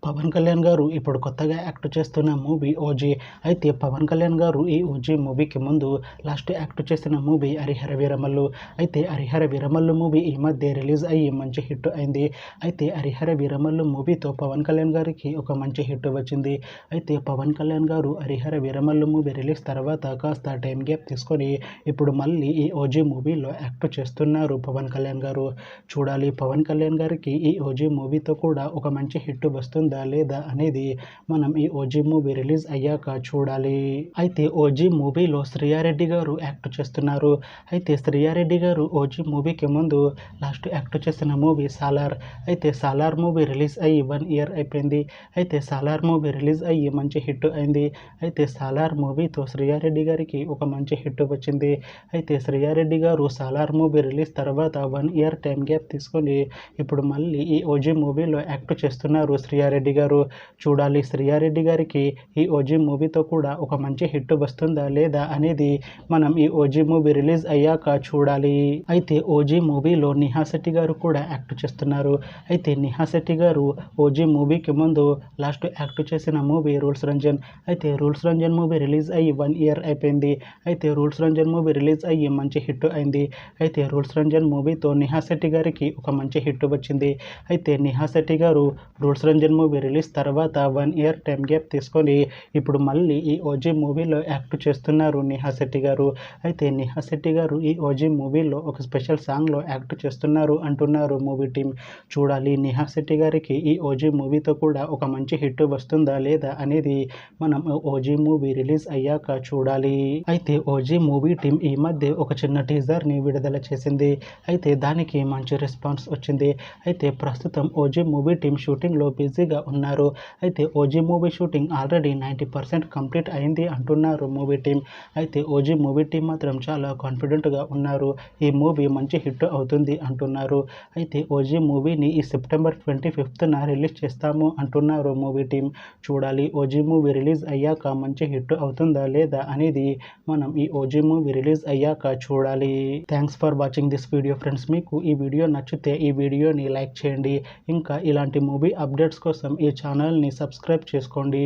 పవన్ కళ్యాణ్ గారు ఇప్పుడు కొత్తగా యాక్ట్ చేస్తున్న మూవీ ఓజీ. అయితే పవన్ కళ్యాణ్ గారు ఈ ఓజీ మూవీకి ముందు లాస్ట్ యాక్ట్ చేసిన మూవీ హరిహర వీరమల్లు. అయితే హరిహర వీరమల్లు మూవీ ఈ మధ్య రిలీజ్ అయ్యి మంచి హిట్ అయింది. అయితే హరిహర వీరమల్లు మూవీతో పవన్ కళ్యాణ్ గారికి ఒక మంచి హిట్ వచ్చింది. అయితే పవన్ కళ్యాణ్ గారు హరిహర వీరమల్లు మూవీ రిలీజ్ తర్వాత కాస్త టైం గ్యాప్ తీసుకొని ఇప్పుడు మళ్ళీ ఈ ఓజీ మూవీలో యాక్ట్ చేస్తున్నారు పవన్ కళ్యాణ్ గారు. చూడాలి పవన్ కళ్యాణ్ గారికి ఈ ఓజీ మూవీతో కూడా ఒక మంచి హిట్ వస్తుందా లేదా అనేది మనం ఈ ఓజీ మూవీ రిలీజ్ అయ్యాక చూడాలి. అయితే ఓజీ మూవీలో శ్రీయారెడ్డి గారు యాక్ట్ చేస్తున్నారు. అయితే శ్రీయారెడ్డి గారు ఓజీ మూవీకి ముందు లాస్ట్ యాక్ట్ చేసిన మూవీ సాలార్. అయితే సాలార్ మూవీ రిలీజ్ అయ్యి 1 year అయిపోయింది. అయితే సాలార్ మూవీ రిలీజ్ అయ్యి మంచి హిట్ అయింది. అయితే సాలార్ మూవీతో శ్రీయారెడ్డి గారికి ఒక మంచి హిట్ వచ్చింది. అయితే శ్రీయారెడ్డి గారు సాలార్ మూవీ రిలీజ్ తర్వాత 1 year టైం గ్యాప్ తీసుకొని ఇప్పుడు మళ్ళీ ఈ ఓజీ మూవీలో యాక్ట్ చేస్తున్నారు శ్రీయారెడ్డి గారు. చూడాలి శ్రీయారెడ్డి గారికి ఈ ఓజీ మూవీతో కూడా ఒక మంచి హిట్ వస్తుందా లేదా అనేది మనం ఈ ఓజీ మూవీ రిలీజ్ అయ్యాక చూడాలి. అయితే ఓజీ మూవీలో నిహా శెట్టి గారు కూడా యాక్ట్ చేస్తున్నారు. అయితే నిహా శెట్టి గారు ఓజీ మూవీకి ముందు లాస్ట్ యాక్ట్ చేసిన మూవీ రూల్స్ రంజన్. అయితే రూల్స్ రంజన్ మూవీ రిలీజ్ అయ్యి 1 year అయిపోయింది. అయితే రూల్స్ రంజన్ మూవీ రిలీజ్ అయ్యి మంచి హిట్ అయింది. అయితే రూల్స్ రంజన్ మూవీతో నిహా శెట్టి గారికి ఒక మంచి హిట్ వచ్చింది. అయితే నిహా శెట్టి గారు రూల్స్ రంజన్ మూవీ రిలీజ్ తర్వాత 1 year టైం గ్యాప్ తీసుకొని ఇప్పుడు మళ్ళీ ఈ ఓజీ మూవీలో యాక్ట్ చేస్తున్నారు నిహా శెట్టి గారు. అయితే నిహా శెట్టి గారు ఈ ఓజీ మూవీలో ఒక స్పెషల్ సాంగ్లో యాక్ట్ చేస్తున్నారు అంటున్నారు మూవీ టీం. చూడాలి నిహా శెట్టి గారికి ఈ ఓజీ మూవీతో కూడా ఒక మంచి హిట్ వస్తుందా లేదా అనేది మనం ఓజీ మూవీ రిలీజ్ అయ్యాక చూడాలి. అయితే ఓజీ మూవీ టీం ఈ మధ్య ఒక చిన్న టీజర్ని విడుదల చేసింది. అయితే దానికి మంచి రెస్పాన్స్ వచ్చింది. అయితే ప్రస్తుతం ఓజీ మూవీ టీం షూటింగ్లో బిజీగా ఉన్నారు. అయితే OG movie shooting already 90% complete అయింది అంటున్నారు మూవీ టీం. అయితే ఓజీ మూవీ టీం మాత్రం చాలా కాన్ఫిడెంట్గా ఉన్నారు. ఈ మూవీ మంచి హిట్ అవుతుంది అంటున్నారు. అయితే ఓజీ మూవీని ఈ సెప్టెంబర్ 25న రిలీజ్ చేస్తాము అంటున్నారు మూవీ టీం. చూడాలి ఓజీ మూవీ రిలీజ్ అయ్యాక మంచి హిట్ అవుతుందా లేదా అనేది మనం ఈ ఓజీ మూవీ రిలీజ్ అయ్యాక చూడాలి. Thanks for watching this video friends. మీకు ఈ వీడియో నచ్చితే ఈ వీడియోని లైక్ చేయండి. ఇంకా ఇలాంటి మూవీ అప్డేట్స్ కోసం ఈ ఛానల్ని సబ్స్క్రైబ్ చేసుకోండి.